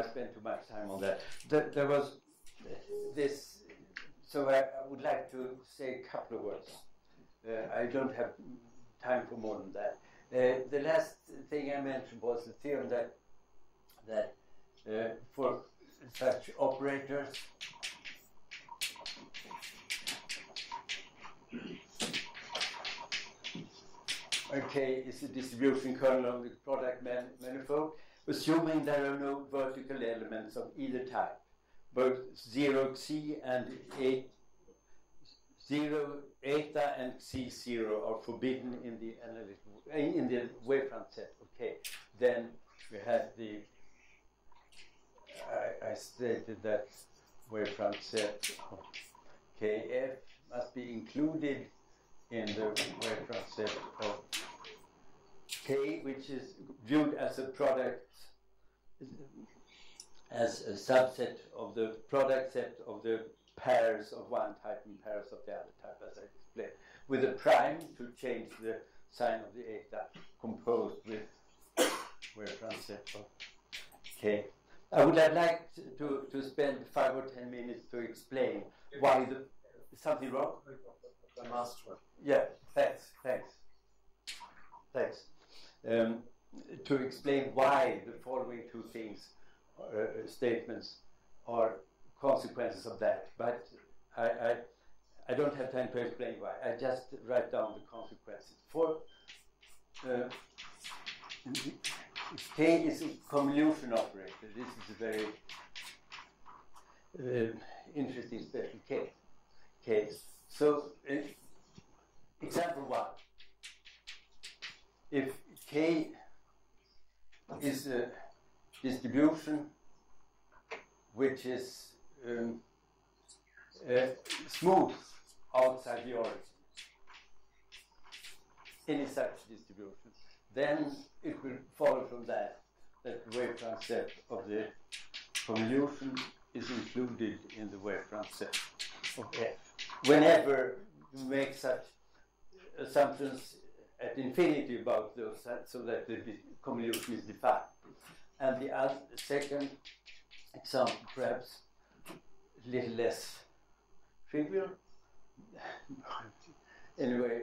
spend too much time on that. There was this, so I would like to say a couple of words. I don't have time for more than that. The last thing I mentioned was the theorem that for such operators, okay, is a distribution kernel of the product manifold, assuming there are no vertical elements of either type. Both 0xc and 0 eta and xc0 are forbidden in the wavefront set. Okay, then we had the I stated that wavefront set of kf must be included in the wavefront set of k, which is viewed as a product, as a subset of the product set of the pairs of one type and pairs of the other type, as I explained, with a prime to change the sign of the eta, composed with wavefront set of k. I would have liked to spend 5 or 10 minutes to explain why the... Is something wrong? The last one. Yeah, thanks. To explain why the following two things, statements, are consequences of that. But I don't have time to explain why. I just write down the consequences. For K is a convolution operator. This is a very interesting special case. So, example 1. If K is a distribution which is smooth outside the origin, any such distribution, then it will follow from that the wavefront set of the convolution is included in the wavefront set of F. Whenever you make such assumptions at infinity about those, so that the convolution is defined. And the second example, perhaps a little less trivial, anyway,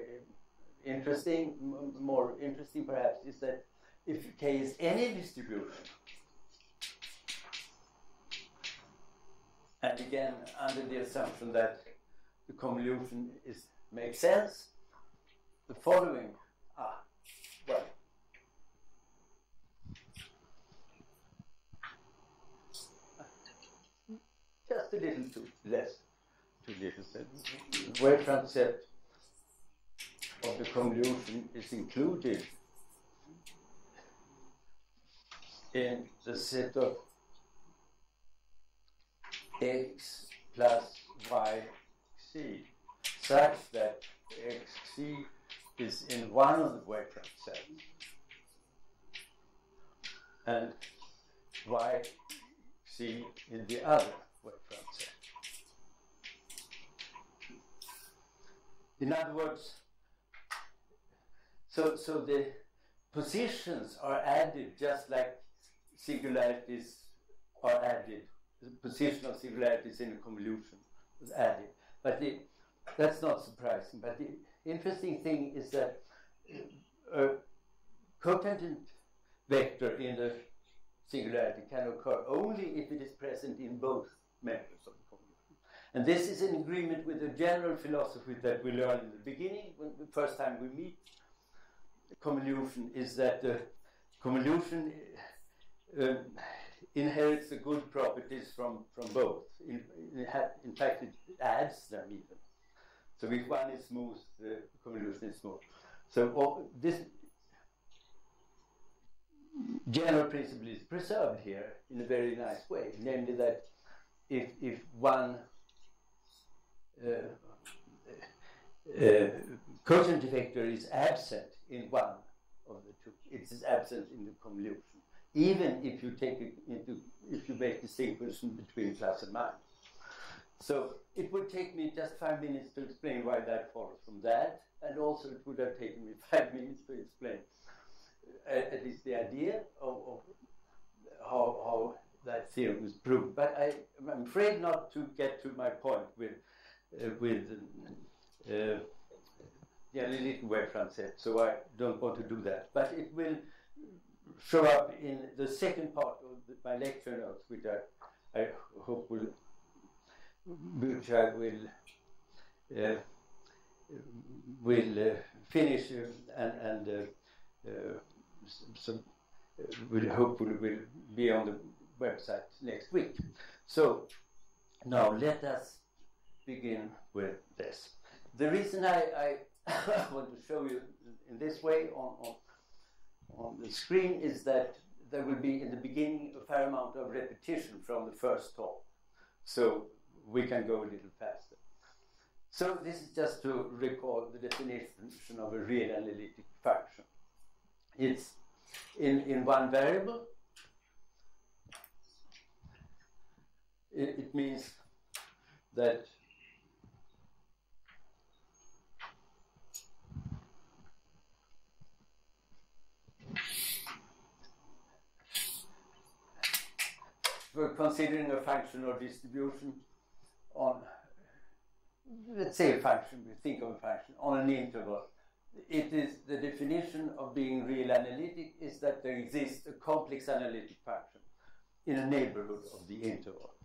interesting, more interesting perhaps, is that if K is any distribution, and again under the assumption that the convolution makes sense, the following just a little too little. The wavefront set of the convolution is included in the set of x plus yc, such that xc is in one of the wavefront sets and yc in the other wavefront set. In other words, so the positions are added just like singularities are added. The position of singularities in a convolution is added. But that's not surprising. But the interesting thing is that a cotangent vector in the singularity can occur only if it is present in both members of the convolution. And this is in agreement with the general philosophy that we learned in the beginning, when the first time we meet convolution, is that the convolution inherits the good properties from both. In fact, it adds them even. So if one is smooth, the convolution is smooth. So this general principle is preserved here in a very nice way, namely that if one cotangent vector is absent in one of the two, it is absent in the convolution, even if you if you make distinction between plus and minus. So it would take me just 5 minutes to explain why that follows from that, and also it would have taken me 5 minutes to explain at least the idea of how that theorem is proved. But I'm afraid not to get to my point with the analytic wavefront set, so I don't want to do that. But it will show up in the second part of my lecture notes, which I hope will, which I will finish and some will hopefully will be on the website next week. So now let us begin with this. The reason I want to show you in this way on the screen is that there will be in the beginning a fair amount of repetition from the first talk, so we can go a little faster. So this is just to recall the definition of a real analytic function. It's in one variable. It means that we're considering a function or distribution on, let's say a function, we think of a function on an interval. It is the definition of being real analytic is that there exists a complex analytic function in a neighborhood of the interval,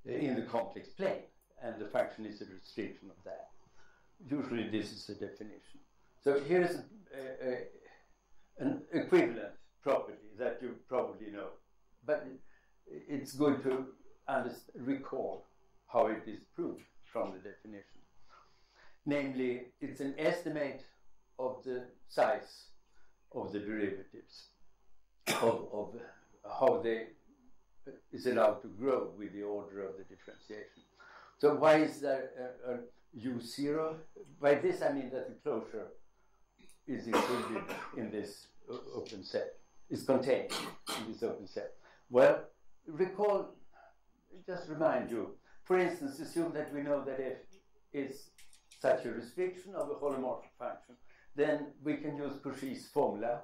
in the complex plane, and the function is a restriction of that. Usually this is the definition. So here's an equivalent property that you probably know, but it's good to recall how it is proved from the definition. Namely, it's an estimate of the size of the derivatives, of how they is allowed to grow with the order of the differentiation. So why is there a U0? By this I mean that the closure is included in this open set, is contained in this open set. Well, recall, just remind you, for instance, assume that we know that f is such a restriction of a holomorphic function, then we can use Cauchy's formula,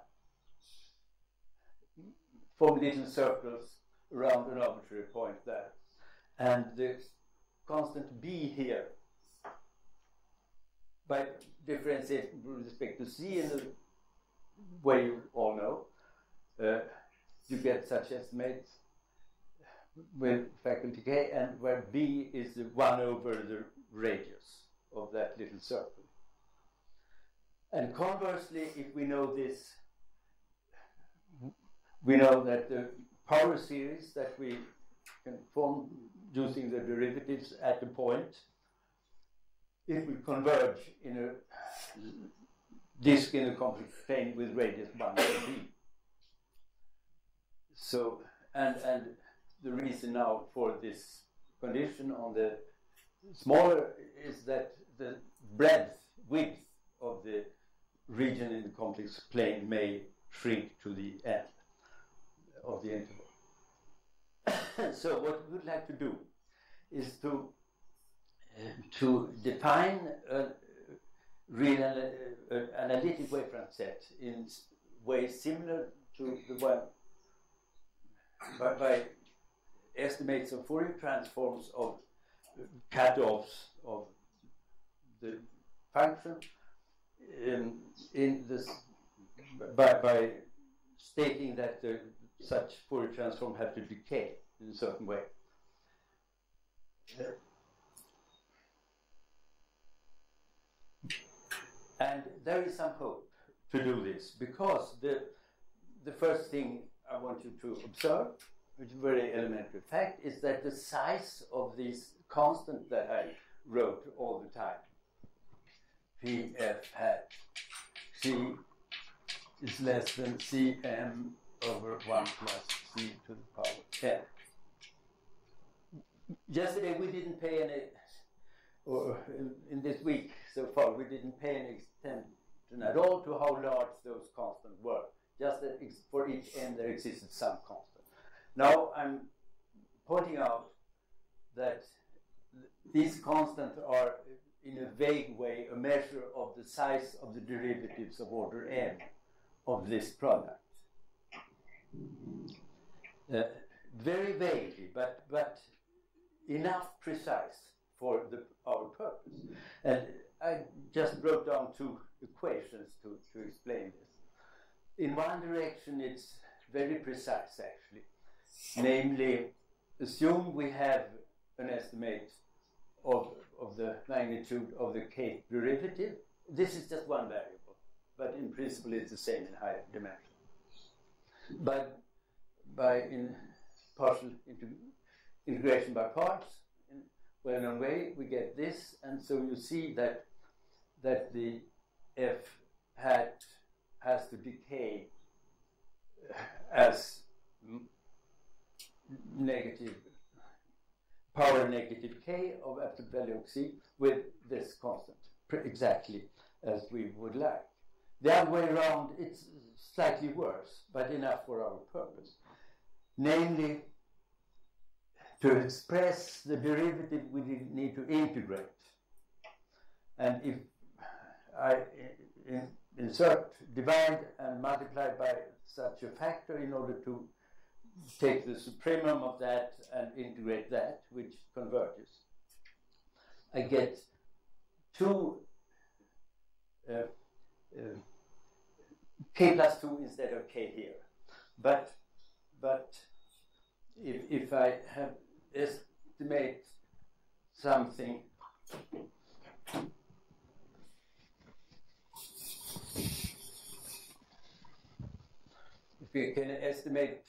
form little circles around an arbitrary point there. And the constant b here, by differentiating with respect to c in the way you all know, you get such estimates with faculty k, and where b is the 1 over the radius of that little circle. And conversely, if we know this, we know that the power series that we can form using the derivatives at a point, it will converge in a disk in a complex plane with radius 1 over b. So, and the reason now for this condition on the smaller is that the width of the region in the complex plane may shrink to the end of the interval. So what we would like to do is to define a real analytic wavefront set in ways similar to the one by estimates of Fourier transforms of cutoffs of the function in this by stating that such Fourier transform have to decay in a certain way. And there is some hope to do this, because the first thing I want you to observe, which is a very elementary fact, is that the size of this constant that I wrote all the time, Pf hat c is less than Cm over 1 plus c to the power 10. Yesterday we didn't pay any, or in this week so far, we didn't pay any attention at all to how large those constants were. Just that for each n there existed some constant. Now I'm pointing out that these constants are, in a vague way, a measure of the size of the derivatives of order n of this product. very vaguely, but enough precise for our purpose. And I just wrote down two equations to explain this. In one direction, it's very precise, actually. Namely, assume we have an estimate of the magnitude of the k derivative. This is just one variable, but in principle it's the same in higher dimension. But by partial integration by parts, in well-known way, we get this, and so you see that the f hat has to decay as negative power negative k of absolute value of c with this constant, exactly as we would like. The other way around, it's slightly worse, but enough for our purpose. Namely, to express the derivative, we need to integrate. And if I divide and multiply by such a factor in order to take the supremum of that and integrate that, which converges, I get two k plus 2 instead of k here. But if I have estimate something if we can estimate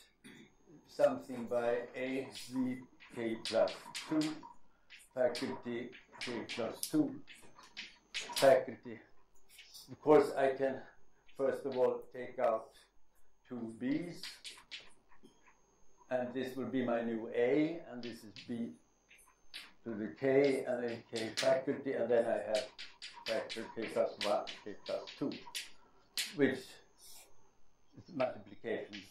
something by a v k plus 2 faculty k plus 2 faculty, of course I can first of all take out two b's, and this will be my new a, and this is b to the k, and then k faculty, and then I have factor k plus 1, k plus 2, which is multiplication,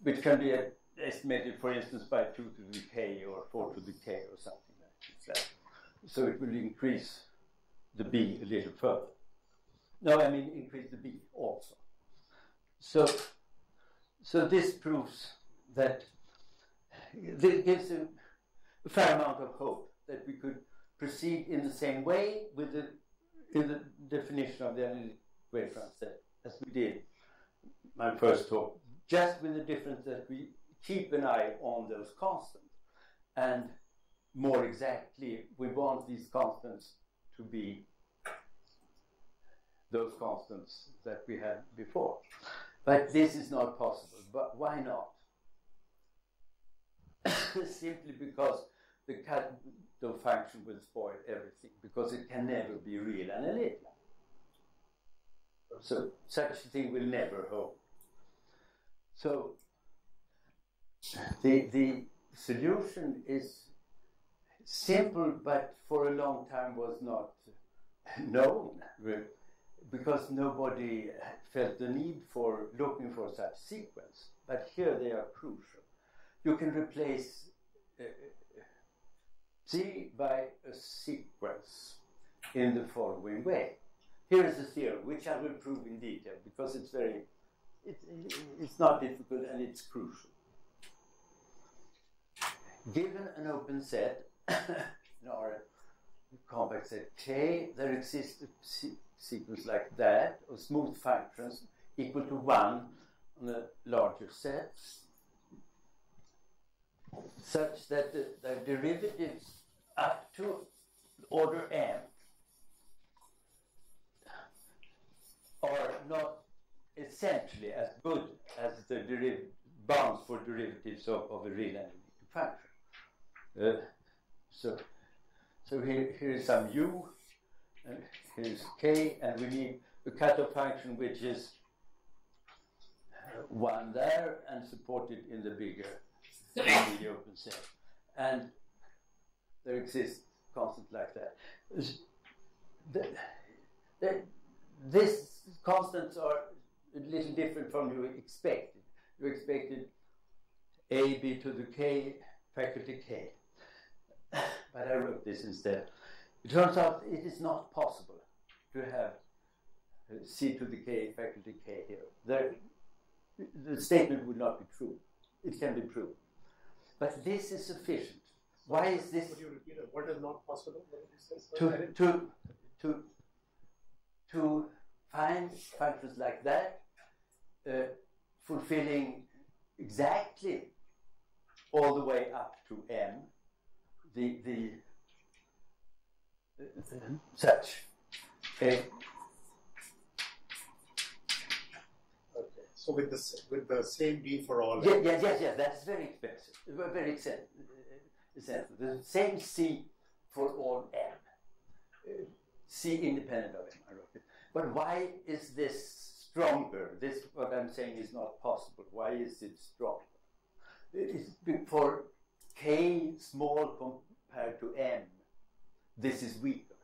which can be estimated, for instance, by 2 to the k or 4 to the k or something like that. So it will increase the b a little further. No, I mean increase the b also. So this proves that this gives a fair amount of hope that we could proceed in the same way with the definition of the analytic wavefront set as we did my first talk, just with the difference that we keep an eye on those constants, and more exactly, we want these constants to be those constants that we had before. But this is not possible. But why not? Simply because the cutoff function will spoil everything, because it can never be real analytic. So such a thing will never hold. So the solution is simple, but for a long time was not known, because nobody felt the need for looking for such sequence. But here they are crucial. You can replace C by a sequence in the following way. Here is a theorem, which I will prove in detail, because it's not difficult and it's crucial. Given an open set, or a compact set K, there exists a sequence like that of smooth functions equal to 1 on a larger set, such that the derivatives up to order n are not essentially as good as the bounds for derivatives of a real analytic function. So here is some u, and here's k, and we need a cutoff function which is 1 there and supported in the bigger in the open set. And there exists constants like that. These constants are a little different from you expected. You expected a b to the k faculty k. But I wrote this instead. It turns out it is not possible to have c to the k faculty k here. The statement would not be true. It can be proved. But this is sufficient. Why is this? Would you repeat it? What is not possible? What did you say? To find functions like that fulfilling exactly all the way up to m such a. Okay. So with the same d for all. Yes. That's very expensive. Very essential. The same c for all m. C independent of m. I wrote it. But why is this stronger? This, what I'm saying, is not possible. Why is it stronger? It's for k small compared to m, this is weaker.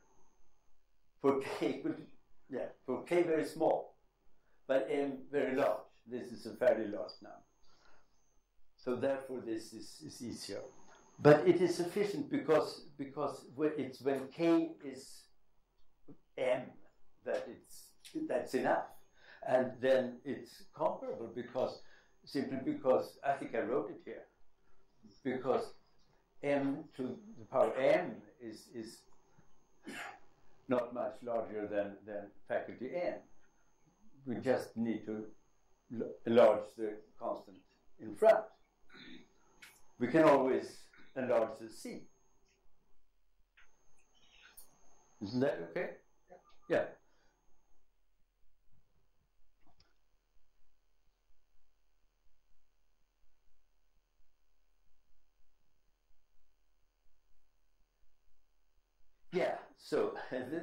For k very small, but m very large. This is a fairly large number. So therefore, this is easier. But it is sufficient because it's when k is m that's enough, and then it's comparable simply because I think I wrote it here, because m to the power m is not much larger than faculty n. We just need to enlarge the constant in front. We can always enlarge the c. Isn't that okay? Yeah. Yeah, so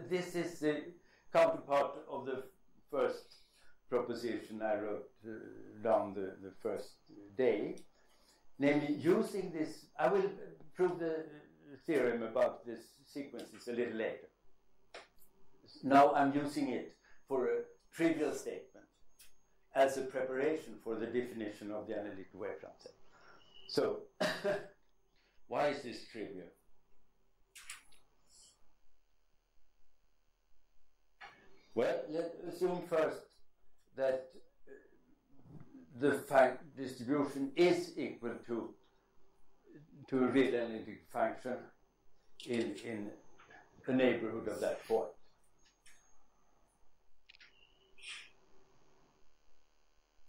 this is the counterpart of the first proposition I wrote down the first day. Namely, using this, I will prove the theorem about this sequences a little later. Now I'm using it for a trivial statement as a preparation for the definition of the analytic wavefront set. So, why is this trivial? Well, let's assume first that the distribution is equal to a real analytic function in the neighborhood of that point.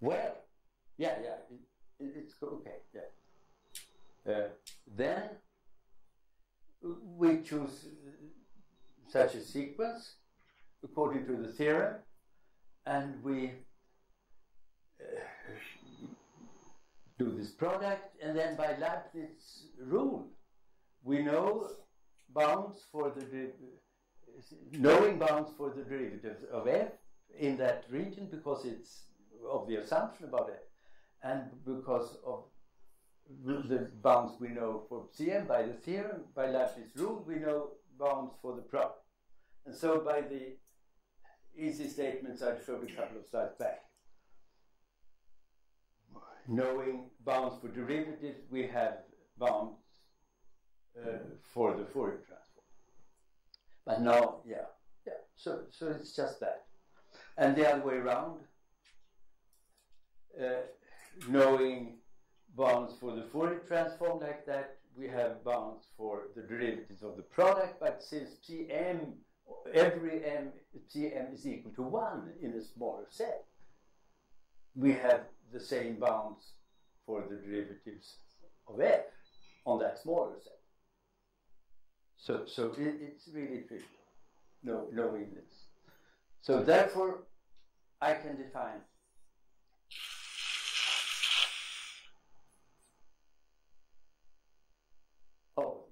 Well, it's okay. Yeah. Then we choose such a sequence according to the theorem, and we do this product, and then by Leibniz's rule, we know bounds for the knowing bounds for the derivative of f in that region because it's of the assumption about it, and because of the bounds we know for Cm by the theorem, by Leibniz's rule, we know bounds for the product. And so by the easy statements I showed a couple of slides back, knowing bounds for derivatives, we have bounds for the Fourier transform. But now, so it's just that. And the other way around, knowing bounds for the Fourier transform like that, we have bounds for the derivatives of the product, but since Cm, every Cm is equal to 1 in a smaller set, we have the same bounds for the derivatives of f on that smaller set. So it's really trivial, knowing this. So therefore, I can define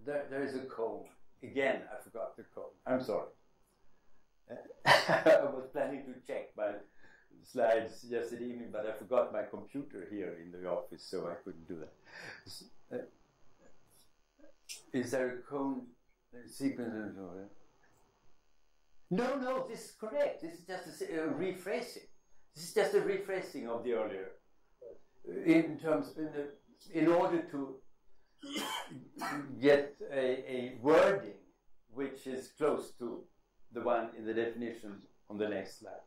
there is a cone. Again, I forgot the cone. I'm sorry. I was planning to check my slides yesterday evening, but I forgot my computer here in the office, so I couldn't do that. Is there a cone sequence? No, this is correct. This is just a rephrasing. This is just a rephrasing of the earlier. In order to get a wording which is close to the one in the definition on the next slide.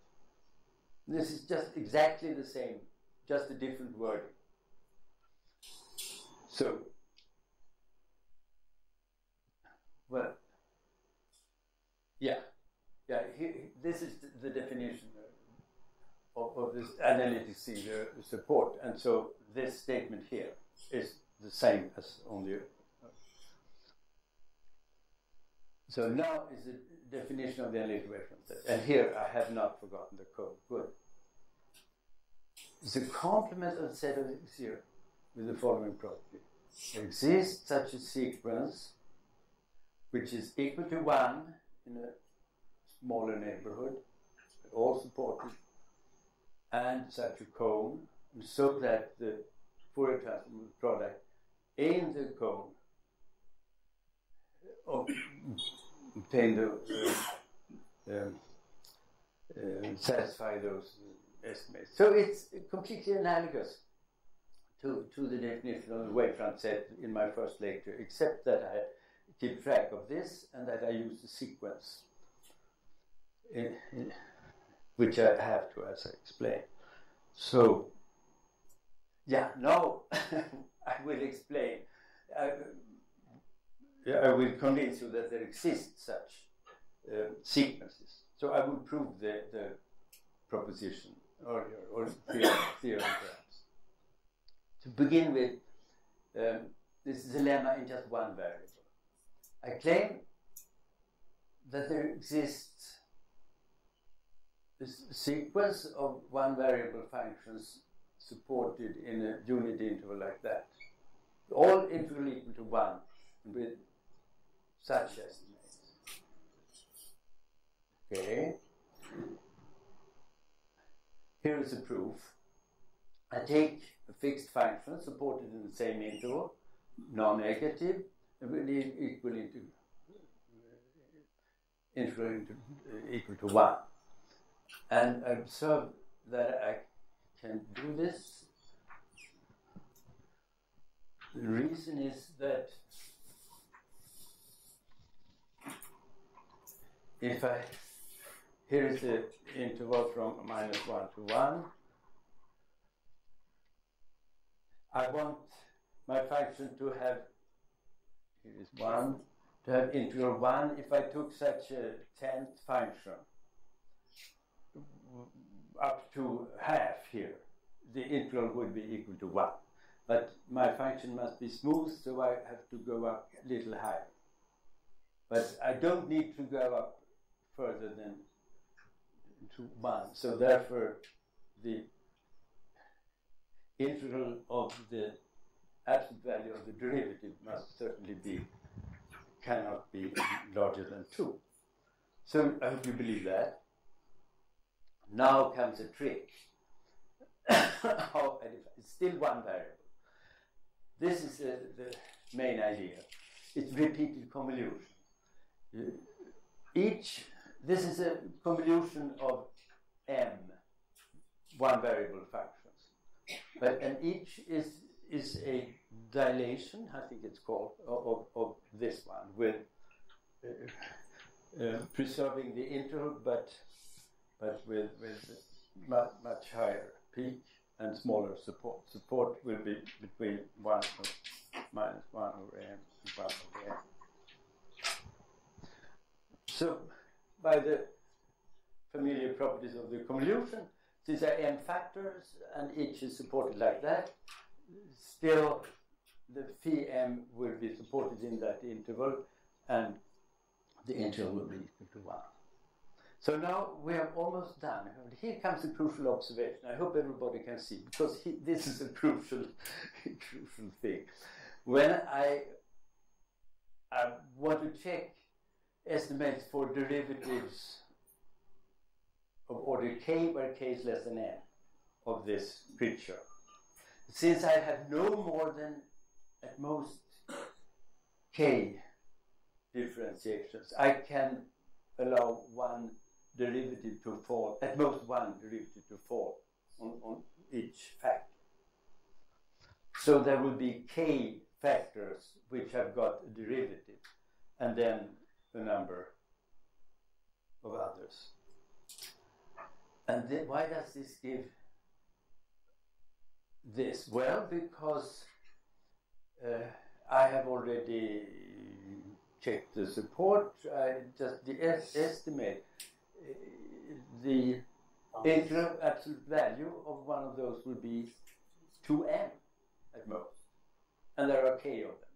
This is just exactly the same, just a different wording. So this is the definition of this analytic singular support, and so this statement here is the same as on the. So now is the definition of the analytic wavefront set, and here I have not forgotten the code. Good. It's a complement of the set of zero with the following property: there exists such a sequence which is equal to 1 in a smaller neighborhood, all supported, and such a cone, so that the Fourier transform product in the cone obtain the satisfy those estimates. So it's completely analogous to the definition of the wavefront set in my first lecture, except that I keep track of this and that I use the sequence, which I have to, as I explain. So, yeah, now I will explain. I will convince you that there exist such sequences. So I will prove the proposition or theorem perhaps. To begin with, this is a lemma in just one variable. I claim that there exists this sequence of one variable functions supported in a unit interval like that, all integral equal to 1 with such estimates. Okay. Here is a proof. I take a fixed function supported in the same interval, non-negative, and really equal equal to 1. And I observe that I can do this. The reason is that here is the interval from -1 to 1. I want my function to have, here is 1, to have integral 1. If I took such a 10th function up to half here, the integral would be equal to 1. But my function must be smooth, so I have to go up a little higher. But I don't need to go up further than to 1. So therefore, the integral of the absolute value of the derivative must certainly cannot be larger than 2. So I hope you believe that. Now comes a trick. It's still one variable. This is the main idea. It's repeated convolution. This is a convolution of m, one variable functions. And each is a dilation, I think it's called, of this one, with preserving the interval, but with much higher peak and smaller support. Support will be between 1 minus 1 over m and 1 over m. So, by the familiar properties of the convolution, since there are m factors and each is supported like that, still the phi m will be supported in that interval and the interval will be equal to 1. So now we are almost done. Here comes a crucial observation. I hope everybody can see, because this is a crucial thing. When I want to check estimates for derivatives of order k, where k is less than n, of this picture, since I have no more than at most k differentiations, I can allow one derivative to fall, at most one derivative to fall on each factor. So there will be k factors which have got a derivative, and then a number of others. And then why does this give this? Well, because I have already checked the support. The estimate the integral absolute value of one of those will be 2m at most, and there are k of them.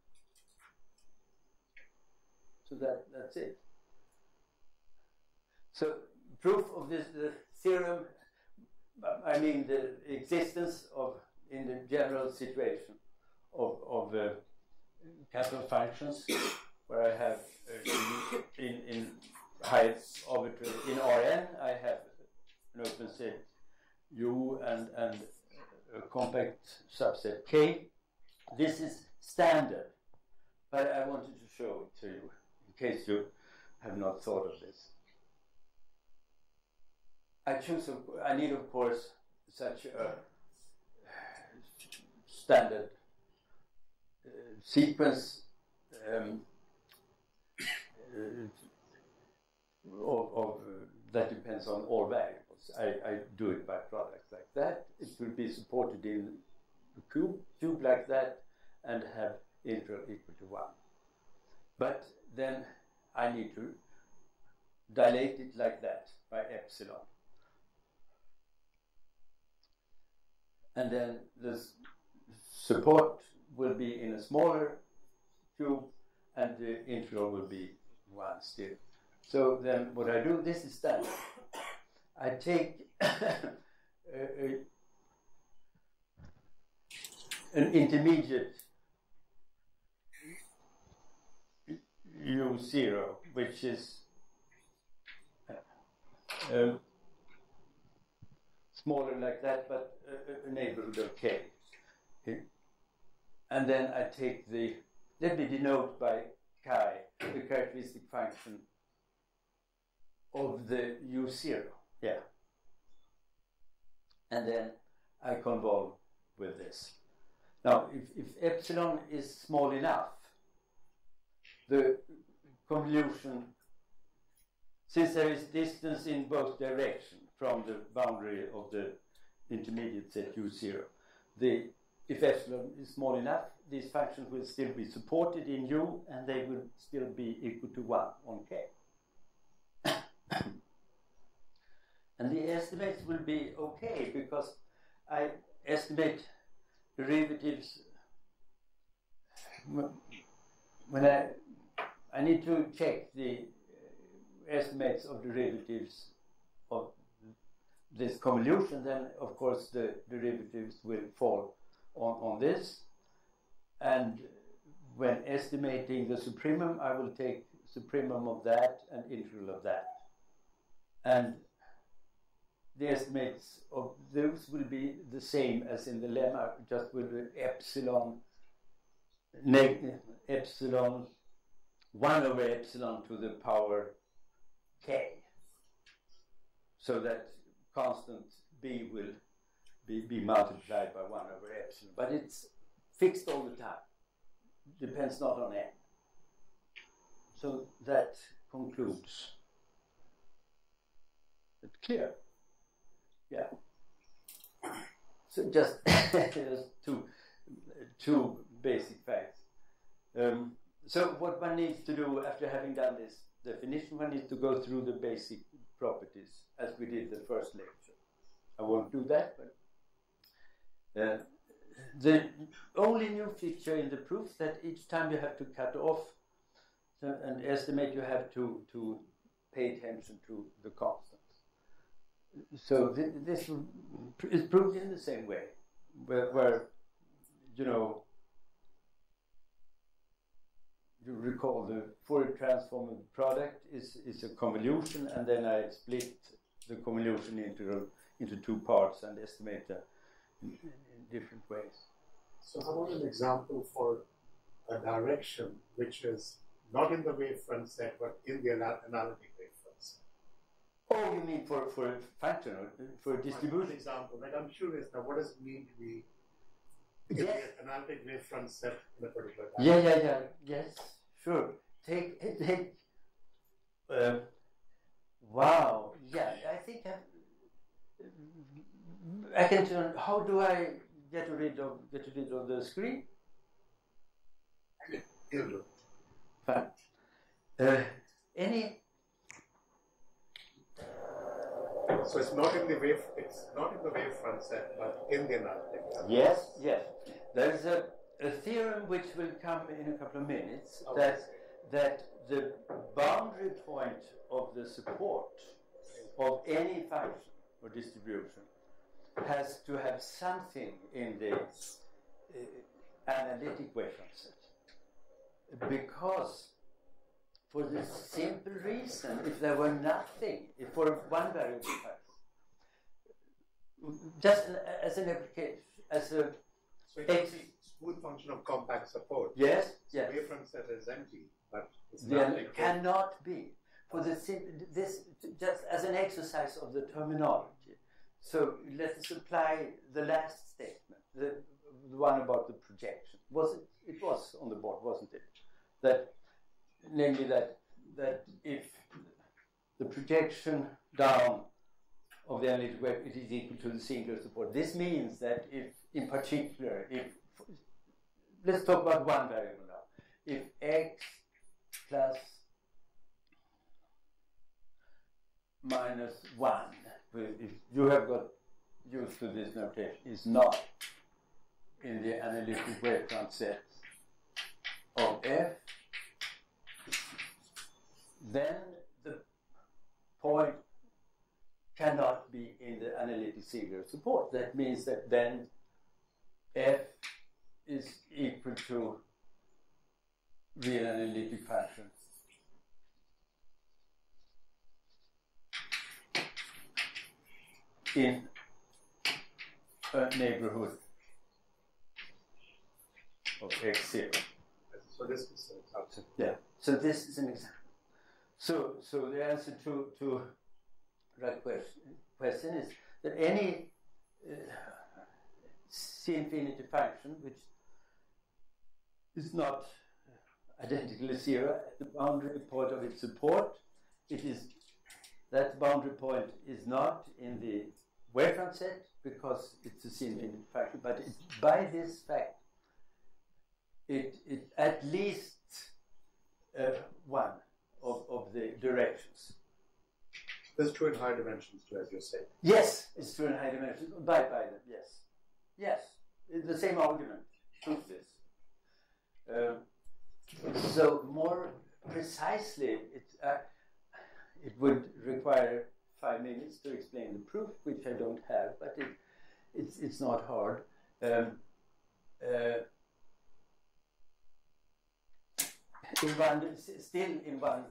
So that's it. So proof of this theorem, I mean the existence of, in the general situation, of capital functions, where I have in high arbitrary, in Rn I have an open set U and a compact subset K. This is standard, but I wanted to show it to you in case you have not thought of this. I need, of course, such a standard sequence that depends on all variables. I do it by products like that. It will be supported in a cube like that, and have integral equal to 1. But then I need to dilate it like that by epsilon. And then the support will be in a smaller cube, and the integral will be 1 still. So then what I do, this is standard. I take an intermediate U0, which is smaller like that, but a neighborhood of k. Okay. And then I take the, let me denote by chi, the characteristic function of the U0. Yeah. And then I convolve with this. Now, if epsilon is small enough, the convolution, since there is distance in both directions from the boundary of the intermediate set U0, if epsilon is small enough, these functions will still be supported in U, and they will still be equal to 1 on K. And the estimates will be okay, because I estimate derivatives when I need to check the estimates of derivatives of this convolution, then of course the derivatives will fall on this. And when estimating the supremum, I will take supremum of that and integral of that. And the estimates of those will be the same as in the lemma, just with epsilon, epsilon 1 over epsilon to the power k, so that constant b will be multiplied by 1 over epsilon. But it's fixed all the time, depends not on n. So that concludes. It's clear? Yeah. So just two basic facts. So what one needs to do after having done this definition, one needs to go through the basic properties as we did the first lecture. I won't do that, but the only new feature in the proof that each time you have to cut off and estimate, you have to pay attention to the constants. So this is proved in the same way, where you know, you recall the Fourier transform of the product is a convolution, and then I split the convolution integral into two parts and estimate in different ways. So how about an example for a direction which is not in the wavefront set but in the analytic wavefront set? Oh, you mean for a function or for a distribution? An example. Like, I'm curious now, what does it mean to be in the analytic wavefront set in a particular direction? Yes, sure. Take wow, yeah, I think I can turn. How do I get rid of the screen? You do. Fine. So it's not in the wavefront set, but in the analytic. Yes, yes. There is a theorem which will come in a couple of minutes that the boundary point of the support of any function or distribution has to have something in the analytic wavefront set. Because for the simple reason, if there were nothing, if for one variable function, just as an application, as a so it's a smooth function of compact support. Yes, so yes. Wavefront set is empty, but it's It cannot be. For the this just as an exercise of the terminology. So let us apply the last statement, the one about the projection. It was on the board, wasn't it? That namely that if the projection down of the analytic wave it is equal to the singular support. This means that if, in particular, let's talk about one variable now. If x plus minus 1, if you have got used to this notation, is not in the analytic wavefront set of f, then the point cannot be in the analytic singular support. That means that then f is equal to real analytic function in a neighborhood of x0. So this is an example. Yeah. So this is an example. So the answer to that question is that any C infinity function which is not identically zero at the boundary point of its support, that boundary point is not in the wavefront set because it's a C infinity function, but by this fact it at least one of the directions. That's true in higher dimensions too, as you said. Yes, it's true in high dimensions. By them, yes. Yes, it's the same argument proves this. So more precisely, it would require 5 minutes to explain the proof, which I don't have, but it's not hard. Still in one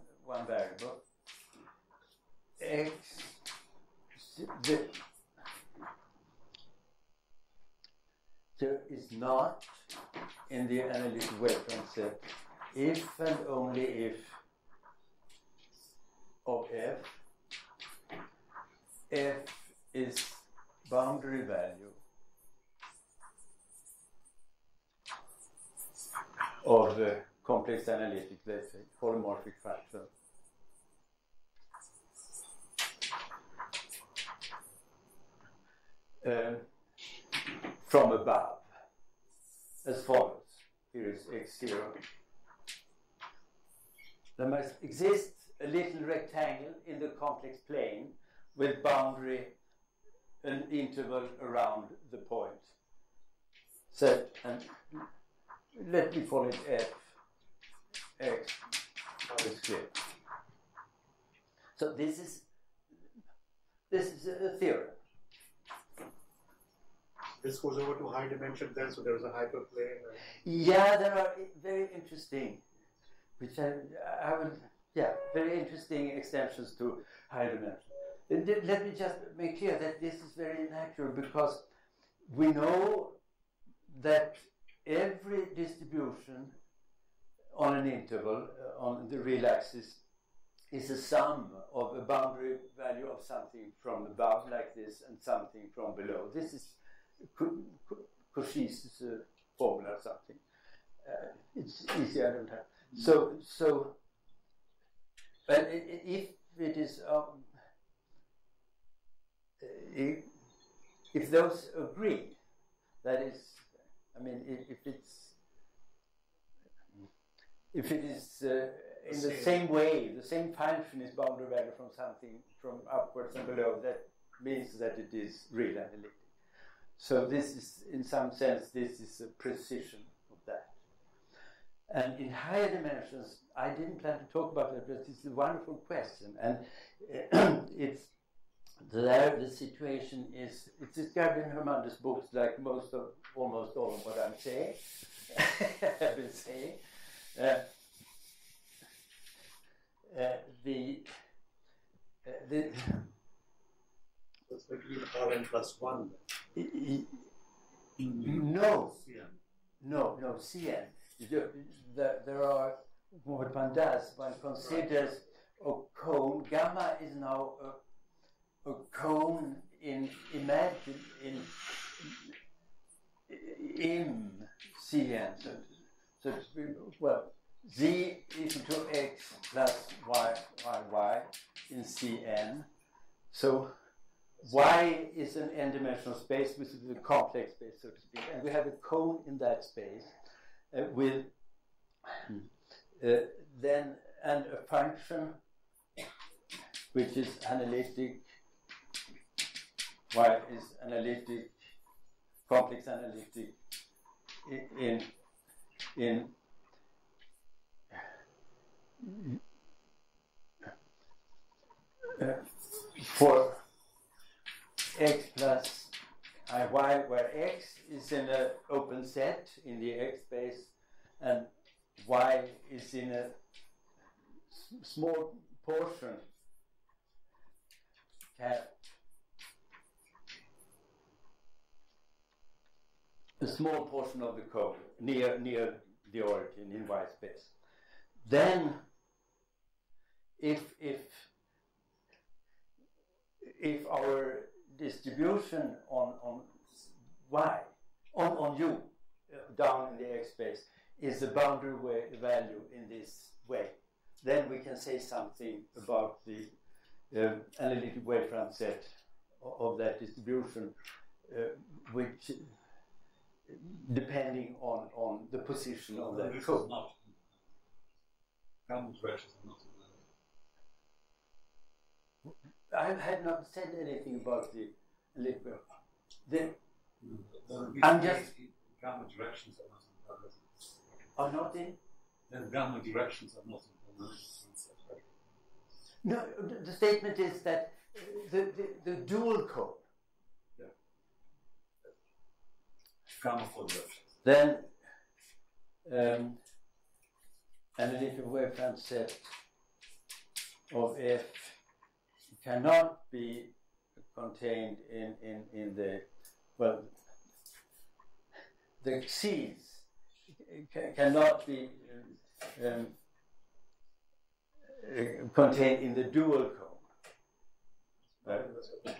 variable, x there is not in the analytic wavefront set if and only if of f is boundary value of the complex analytic, let's say, holomorphic function from above, as follows. Here is x0. There must exist a little rectangle in the complex plane with boundary an interval around the point. So, and let me call it f x is clear. So this is a theorem. This goes over to high dimension then, so there is a hyperplane. Yeah, there are very interesting, very interesting extensions to high dimension. Let me just make clear that this is very natural because we know that every distribution on an interval on the real axis is a sum of a boundary value of something from above like this and something from below. This is Cauchy's formula or something. It's easy, I don't have. So, but if it is, if those agree, that is, I mean, if it is in the same way, the same function is boundary value from something from upwards and below, that means that it is real analytic. So this is, in some sense, this is a precision of that. And in higher dimensions, I didn't plan to talk about that, but it's a wonderful question. And it's there. The situation is, it's described in Hermander's books, like almost all of what I'm saying, have been saying. It's between Rn plus 1. No, Cn. There are, what one does, one considers a cone. Gamma is now a cone in Cn. So well, z equal to x plus y in Cn. So y is an n-dimensional space, which is a complex space, so to speak, and we have a cone in that space with then and a function which is analytic. Y is analytic, complex analytic in for x plus iy, where x is in an open set in the x space and y is in a small portion a small portion of the cone near the origin in y space. Then if our distribution on y, on u, down in the x space, is the boundary value in this way, then we can say something about the analytic wavefront set of that distribution, which, depending on the position of that cone. Gamma directions are not. I had not said anything about the liquid. I'm just. Gamma directions are not in. Are not in? And gamma directions are not in. No, the statement is that the dual cone. Yeah. Gamma for directions. Then analytic wavefront set of f cannot be contained in the, well, the C's cannot be contained in the dual cone.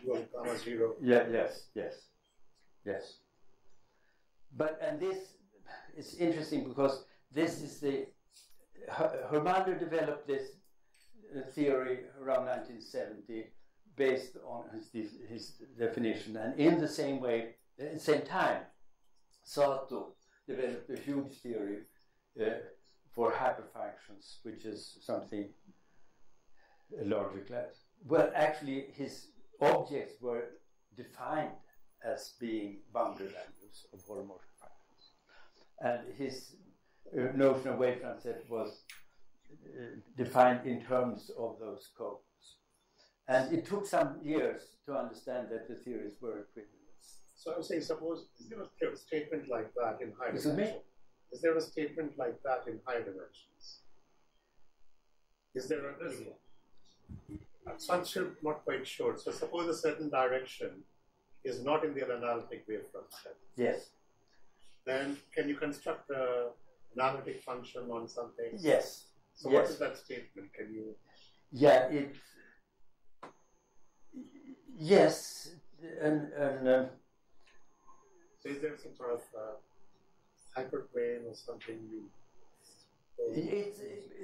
Dual comma 0. Yeah, yes. But, and this is interesting because this is the, Hermander developed this theory around 1970 based on his definition, and in the same way, at the same time, Sato developed a huge theory for hyperfunctions, which is something larger class. Well, actually, his objects were defined as being boundary values of holomorphic functions, and his notion of wavefront set was defined in terms of those codes. And it took some years to understand that the theories were equivalent. So I was saying, suppose, is there a statement like that in high Excuse dimensions? Is there a statement like that in high dimensions? Is there a... So I'm still not quite sure. So suppose a certain direction is not in the analytic wavefront set. Yes. Then can you construct an analytic function on something? Yes. So yes. What is that statement? Can you... Yeah, it... Yes, and so is there some sort of hyperplane or something?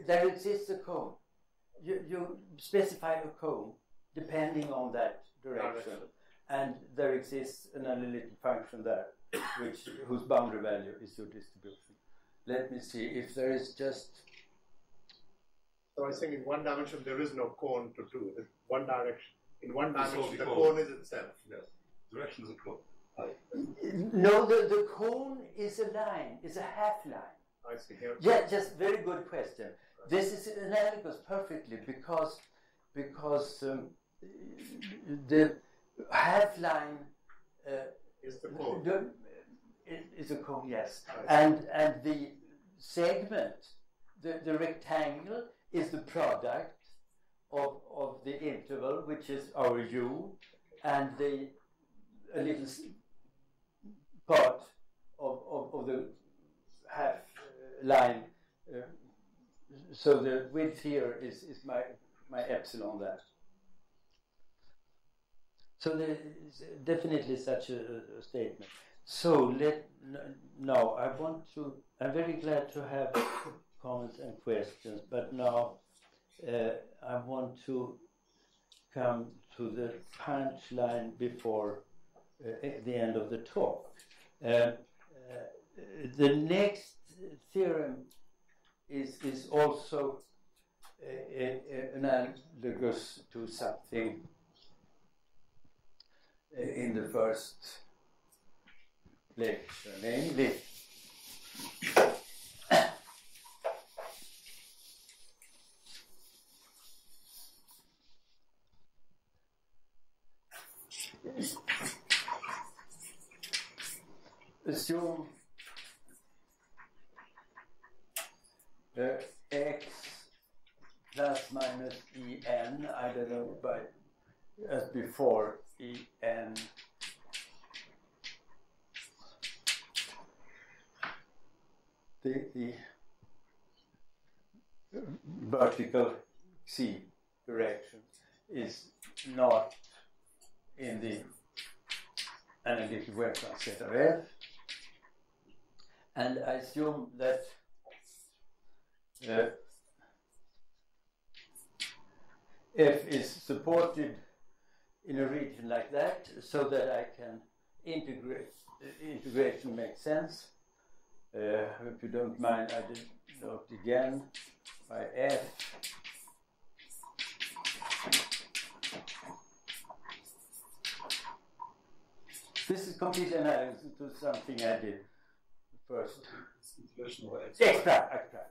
There exists a cone. You specify a cone depending on that direction, and there exists an analytic function there, whose boundary value is your distribution. Let me see if there is just. So I was saying in one dimension there is no cone to do. It's one direction. In one dimension, So the cone is itself. Yes. Direction is a cone. No, the cone is a line, is a half line. I see here. Yeah, just very good question. This is analogous perfectly because the half line Is the cone. is a cone, yes, and the segment, the rectangle is the product of the interval, which is our u, and a little part of the half line. So the width here is my epsilon there. So there is definitely such a statement. So now I'm very glad to have comments and questions, but now I want to come to the punchline before the end of the talk. The next theorem is also analogous to something in the first lecture, namely assume x plus minus en, I don't know, but as before, en the vertical z direction is not in the analytic wavefront set of f, and I assume that f is supported in a region like that, so that I can integration makes sense. If you don't mind, I did note again by f this is completely analogous to something I did first. Extra.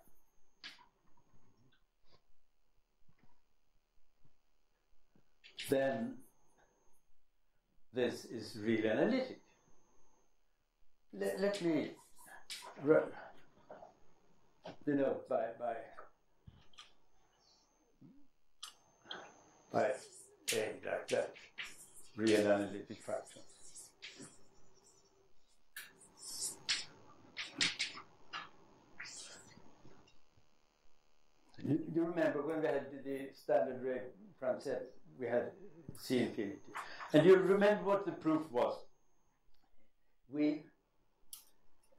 Then this is really analytic. Let me denote by A like that, real analytic function. You remember when we had the standard wavefront set, we had C infinity. And you remember what the proof was? We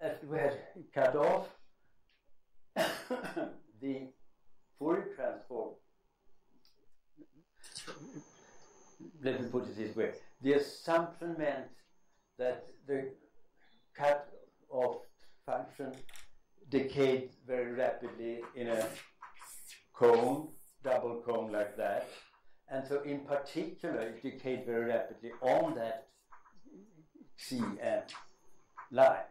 had cut off the Fourier transform. Let me put it this way. The assumption meant that the cut off function decayed very rapidly in a cone, double cone like that. And so in particular, it decayed very rapidly on that CN line.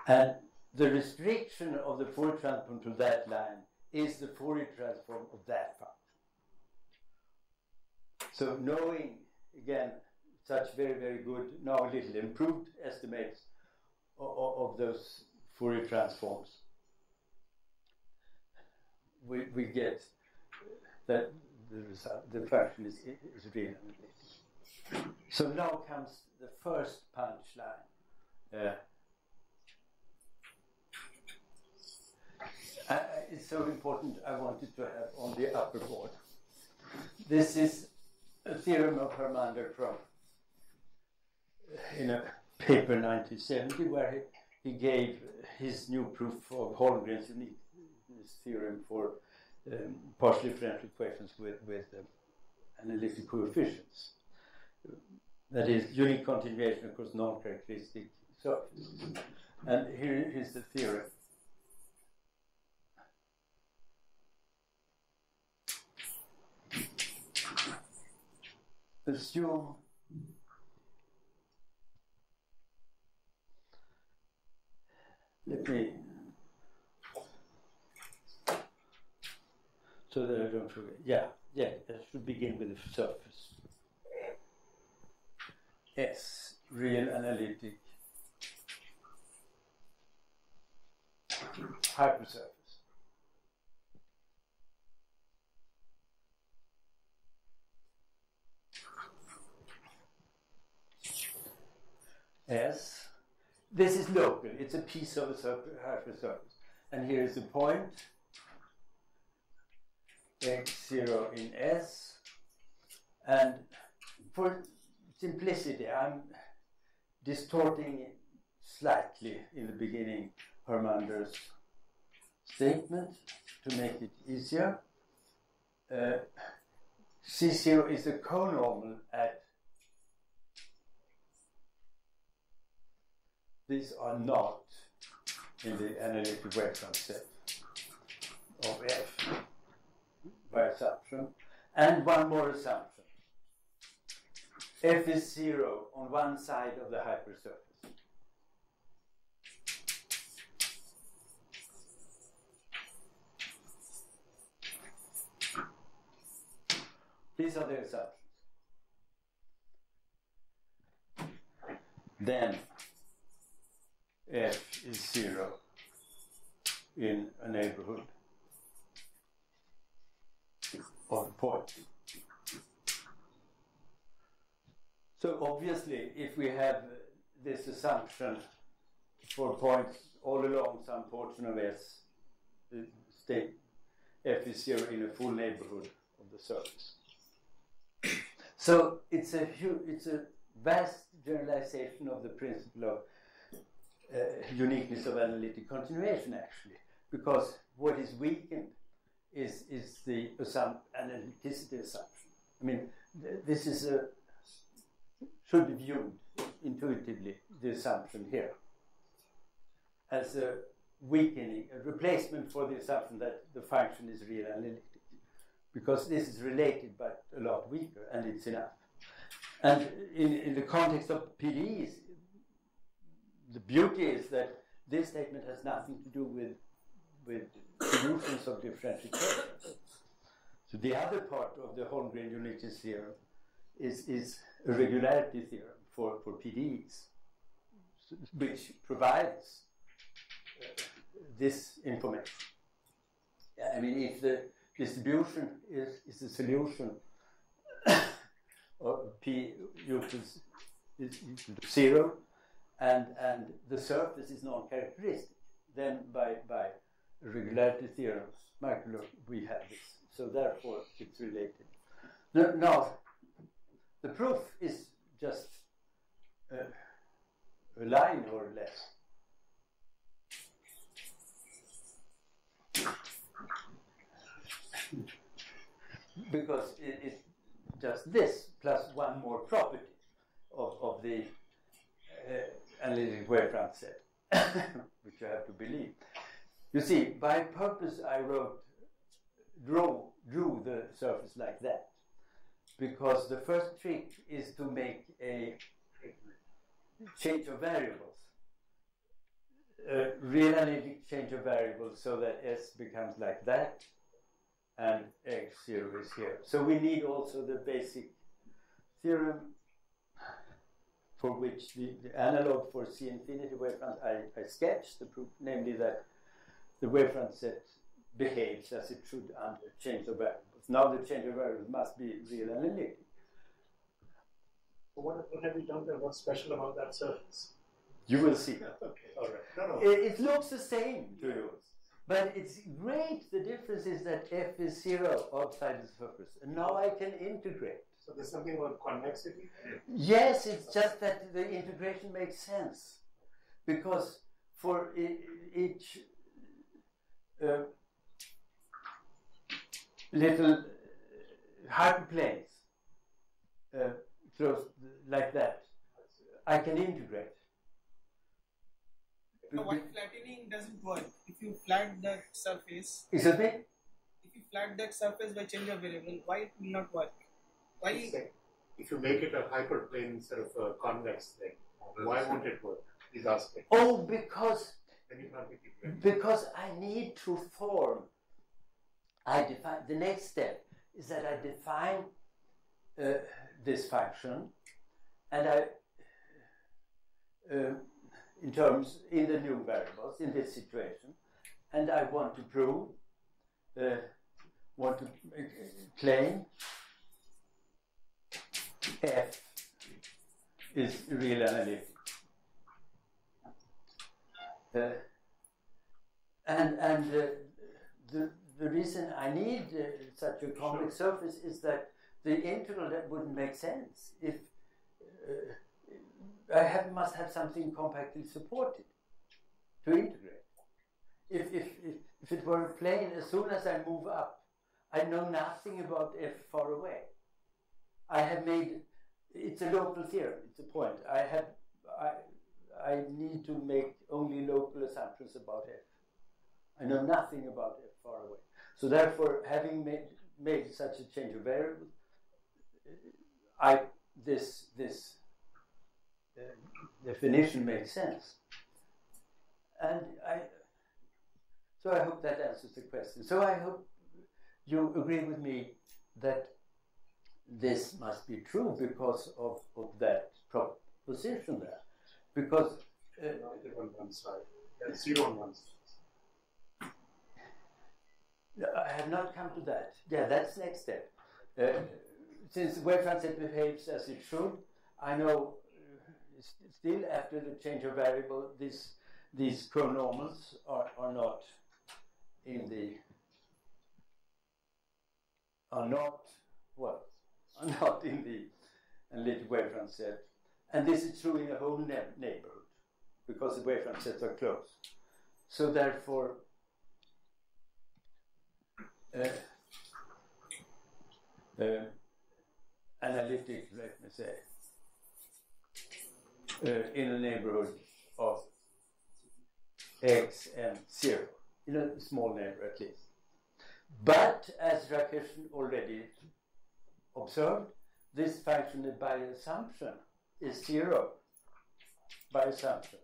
And the restriction of the Fourier transform to that line is the Fourier transform of that function. So knowing, again, such very, very good, now a little improved estimates of those Fourier transforms, we get that the function is real analytic. So now comes the first punchline. It's so important, I wanted to have on the upper board. This is a theorem of Hermander from in a paper 1970 where he gave his new proof of Holmgren's uniqueness theorem for partial differential equations with analytic coefficients. That is unique continuation across non-characteristic surfaces. And here is the theorem. assume let me, so that I don't forget. Yeah, I should begin with the surface. S, real analytic hypersurface. S, this is local, it's a piece of a hypersurface. And here is a point, x0 in S, and for simplicity, I'm distorting it slightly in the beginning Hermander's statement to make it easier. C0 is a conormal at, these are not in the analytic wavefront set of F by assumption. And one more assumption. F is 0 on one side of the hypersurface. These are the assumptions. Then F is 0 in a neighborhood of a point. So obviously, if we have this assumption for points all along some portion of S, the state F is 0 in a full neighborhood of the surface. So it's a vast generalization of the principle of uniqueness of analytic continuation, actually, because what is weakened is the analyticity assumption. I mean, this is should be viewed intuitively, the assumption here, as a weakening, a replacement for the assumption that the function is real analytic, because this is related but a lot weaker, and it's enough. And in the context of PDEs, the beauty is that this statement has nothing to do with solutions of differential equations. So the other part of the Holmgren uniqueness theorem is a regularity theorem for PDEs, which provides this information. I mean, if the distribution is the solution of P equals 0, and the surface is non-characteristic, then by regularity theorems, Microlocal, we have this. So therefore, it's related. Now, the proof is just a line or less. Because it's just this plus one more property of the analytic wavefront set, which you have to believe. You see, by purpose I drew the surface like that, because the first trick is to make a change of variables, a real analytic change of variables, so that S becomes like that, and x0 is here. So we need also the basic theorem for which the analog for C infinity wavefront I sketched the proof, namely that the wavefront set behaves as it should under change of variables. Now the change of variables must be real analytic. What have you done there? What's special about that surface? You will see. Okay, all right. No. It looks the same to yours. But it's great. The difference is that F is 0 outside the surface. And now I can integrate. So there's something about convexity? Yes, it's just that the integration makes sense. Because for each little hyperplanes close like that, I can integrate. Why flattening doesn't work? If you flat that surface, Excuse me? If you flat that surface by change of variable, why it will not work? Why? if you make it a hyperplane instead of a convex thing, why won't it work? He's asking. Oh, because Then you can't make it right. because I need to form. I define the next step is that I define this function, and I in the new variables in this situation, and I want to prove, claim f is real analytic. The reason I need such a complex surface is that the integral that wouldn't make sense if I must have something compactly supported to integrate. If it were a plane, as soon as I move up, I know nothing about f far away. I have made it's a local theorem. It's a point. I need to make only local assumptions about f. I know nothing about f far away. So therefore, having made such a change of variable, this definition makes sense. And so I hope that answers the question. So I hope you agree with me that this must be true because of that proposition there. Because on one side, and 0 on one side. I have not come to that. Yeah, that's next step. Since wavefront set behaves as it should, I know still after the change of variable, these conormals are not in the analytic wavefront set, and this is true in the whole neighborhood because the wavefront sets are closed. So therefore, analytic, let me say, in a neighborhood of x and 0, in a small neighborhood at least. But as Rakesh already observed, this function by assumption is 0 by assumption.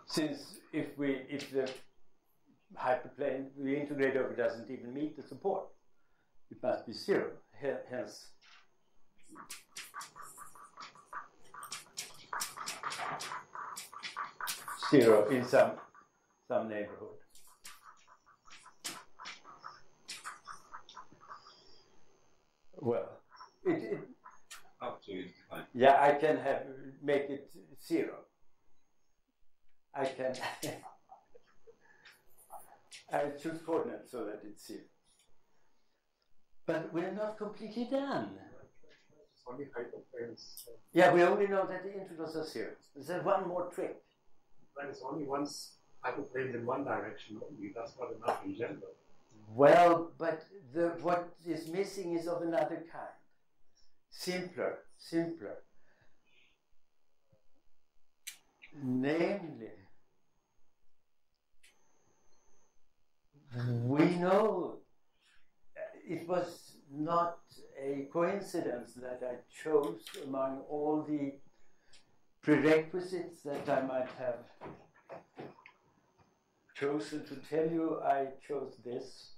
Since if the hyperplane we integrate over doesn't even meet the support, it must be 0. Hence, zero in some neighborhood. Well, it Up to you. yeah, I can make it 0. I can I choose coordinates so that it's 0. But we're not completely done. It's only hyperplanes. Yeah, we only know that the integrals are 0. There's one more trick. But it's only once hyperplanes in one direction only. That's not enough in general. Well, but what is missing is of another kind. Simpler. Namely, we know it was not a coincidence that I chose among all the prerequisites that I might have chosen to tell you, I chose this.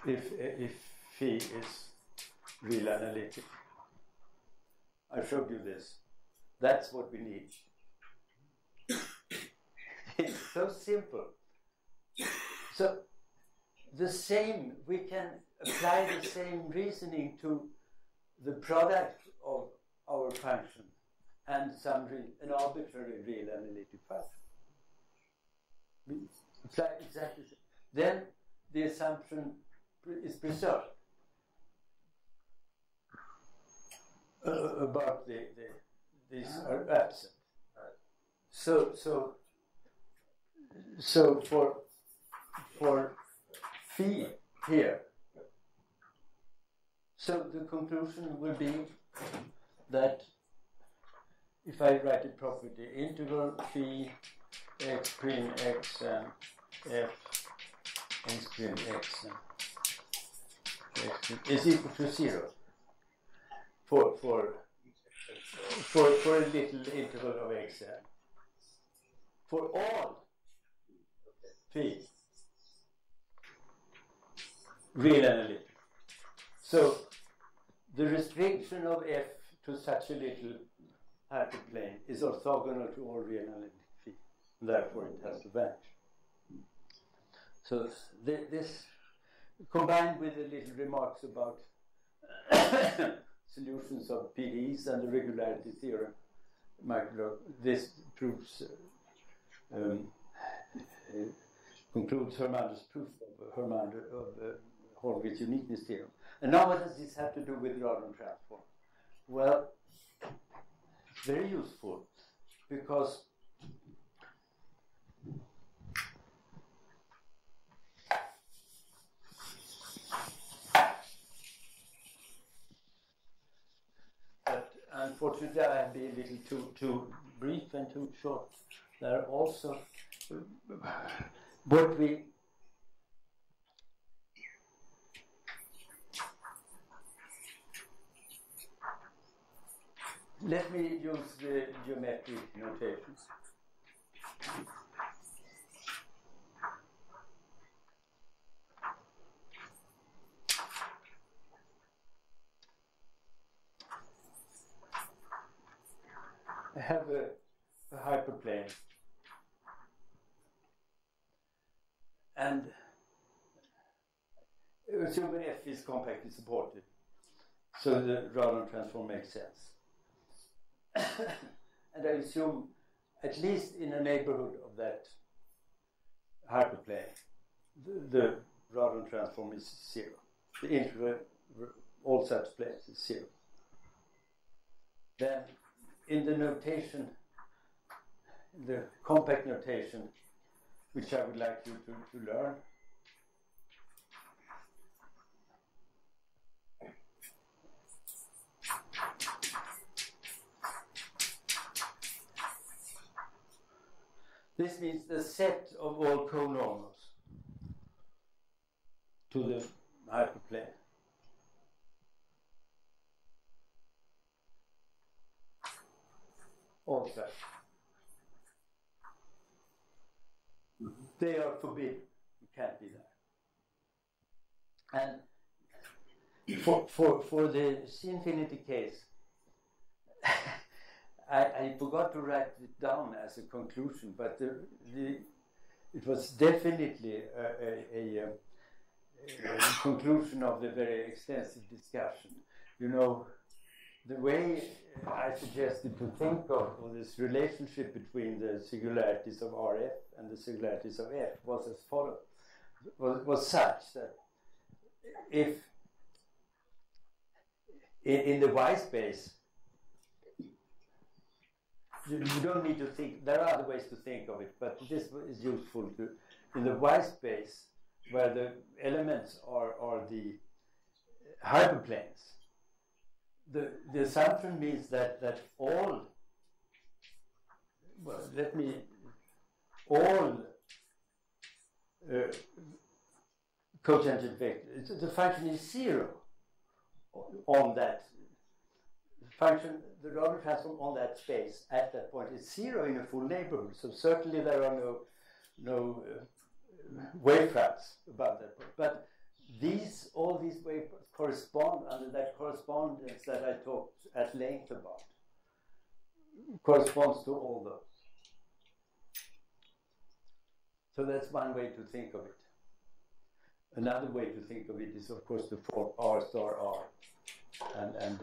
If phi is real analytic. I showed you this. That's what we need. It's so simple. So we can apply the same reasoning to the product of our function and an arbitrary real analytic function. We apply exactly the same. Then the assumption is preserved about these are absent. So for phi here, So the conclusion will be that if I write a property, integral phi x prime x and f x prime x and x prime is equal to 0 for a little interval of x n. For all phi real analytic. So the restriction of f to such a little hyperplane is orthogonal to all real analytic phi. Therefore, it has to vanish. So this, combined with the little remarks about solutions of PDEs and the regularity theorem, this proves concludes Hermander's proof of Horowitz uniqueness theorem. And now, what does this have to do with Radon transform? Well, very useful, because but unfortunately I have been a little too brief and too short. There are also what we let me use the geometric notations. I have a hyperplane, and assuming f is compactly supported, so the Radon transform makes sense. And I assume, at least in a neighborhood of that hyperplane, the Radon transform is 0. The integral all such planes is 0. Then, in the notation, the compact notation, which I would like you to learn, this means the set of all conormals to the hyperplane. All such. They are forbidden. You can't be there. And for the C-infinity case, I forgot to write it down as a conclusion, but it was definitely a conclusion of the very extensive discussion. You know, the way I suggested to think of this relationship between the singularities of RF and the singularities of F was as follows: was such that if in the Y space, you don't need to think, there are other ways to think of it, but this is useful to, in the Y space, where the elements are the hyperplanes, the assumption means that all, well, all cotangent vectors, the function is 0 on that function, the Radon transform on that space at that point is 0 in a full neighborhood. So certainly there are no wavefronts above that point. But all these wavefronts correspond under that correspondence that I talked at length about. Corresponds to all those. So that's one way to think of it. Another way to think of it is, of course, the form R star R, and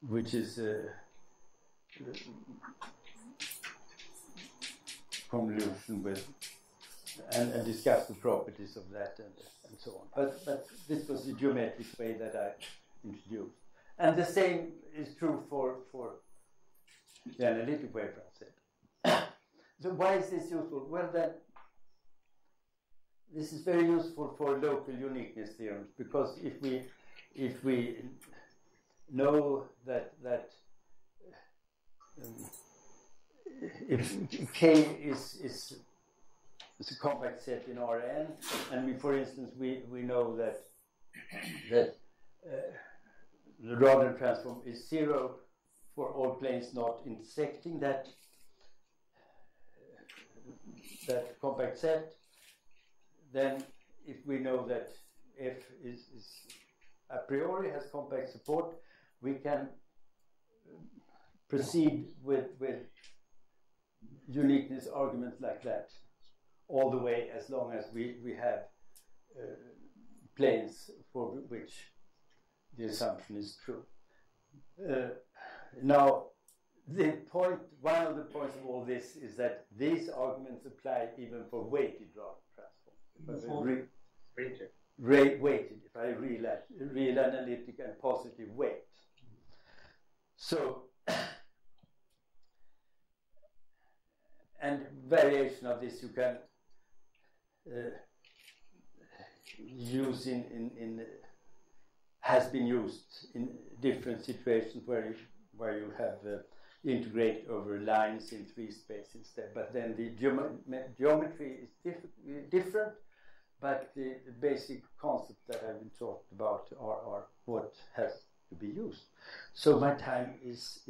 which is convolution with and discuss the properties of that and so on. But this was the geometric way that I introduced, and the same is true for the analytic wavefront set. So why is this useful? Well, then this is very useful for local uniqueness theorems, because if we know that if K is a compact set in Rn, and we, for instance, we know that the Radon transform is 0 for all planes not intersecting that compact set, then if we know that F is a priori has compact support, we can proceed with uniqueness arguments like that all the way, as long as we have planes for which the assumption is true. Now, one of the points of all this is that these arguments apply even for weighted transforms. Weighted, if I real analytic and positive weight. So, and variation of this you can use has been used in different situations where you have integrate over lines in 3 space instead. But then the geometry is different, but the basic concepts that I've been talked about are what has to be used. So my time is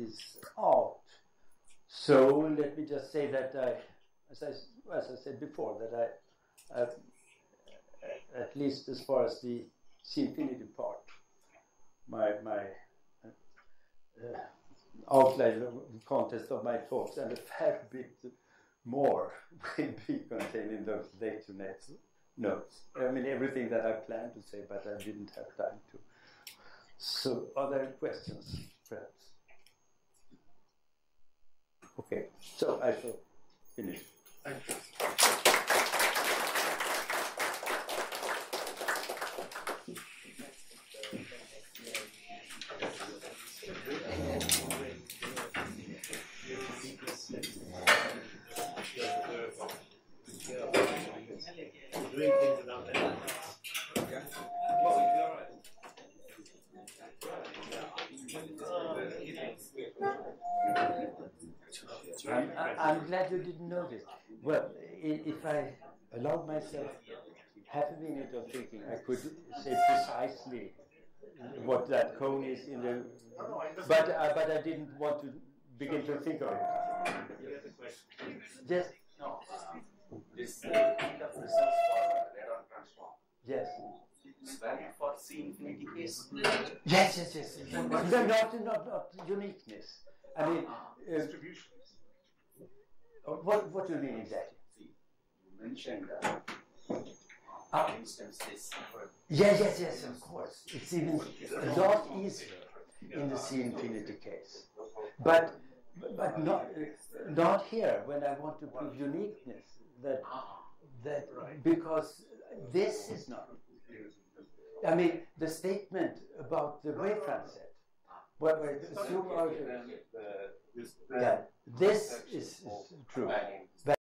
out. So let me just say that as I said before, that I at least as far as the C-infinity part, my outline of the context of my talks, and a fair bit more will be contained in those later notes. I mean, everything that I planned to say, but I didn't have time to. So, are there questions, perhaps? Okay, so I shall finish. Thank you. I'm glad you didn't know this. Well, if I allowed myself half a minute of thinking, I could say precisely what that cone is in the. But I didn't want to begin to think of it. Yes. No. This kind of results for Radon transform. Yes. It's valid for C-infinity case. Yes. Not uniqueness. I mean, Distribution. what do you mean exactly? You mentioned, for instance, this. Yes, of course. It's even a lot easier in the C-infinity case. But not here when I want to prove uniqueness. That because this is not. I mean, the statement about the wavefront set. What I assume are this is true.